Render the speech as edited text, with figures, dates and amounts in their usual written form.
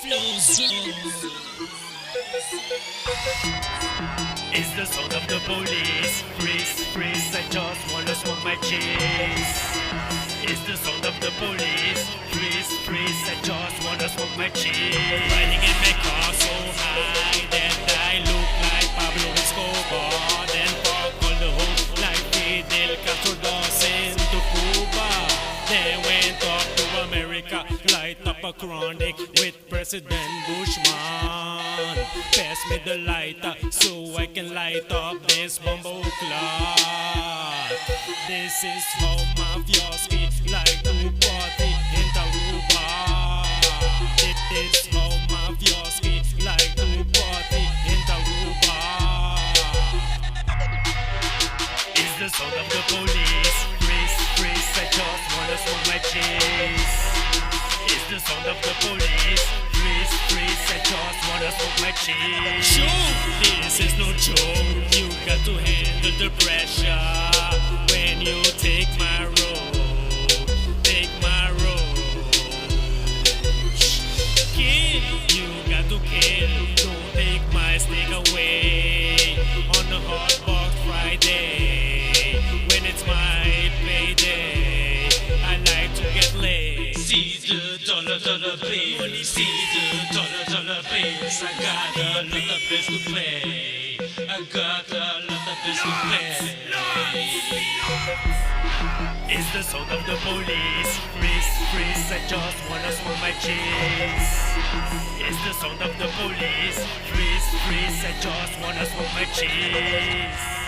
It's the sound of the police. Freeze, freeze, I just wanna smoke my cheese. It's the sound of the police. Freeze, freeze, I just wanna smoke my cheese. Riding in my car so high that I look like Pablo Escobar. Then fuck all the hoes like Fidel Castro dancing to Cuba. Then went up to America, light up a chronic with President Bushman. Pass me the lighter so I can light up this bumbo clock. This is how Mafjoski like to party in Aruba. This is how Mafjoski like to party in Aruba. It's the sound of the police. Freeze, freeze, I just wanna smoke my cheese. It's the sound of the police. Freeze, freeze, I just wanna smoke my cheese. This is no joke. You got to handle the pressure when you take my road. Take my road. Kill, you got to kill. Don't take my stick away on the hot box Friday when it's my payday. I like to get laid. See the dollar bill. See the dollar bills. I got a lot of bills to pay. I got a lot of bills to pay. It's the sound of the police. Freeze, freeze, I just wanna smoke my cheese. It's the sound of the police. Freeze, freeze, I just wanna smoke my cheese.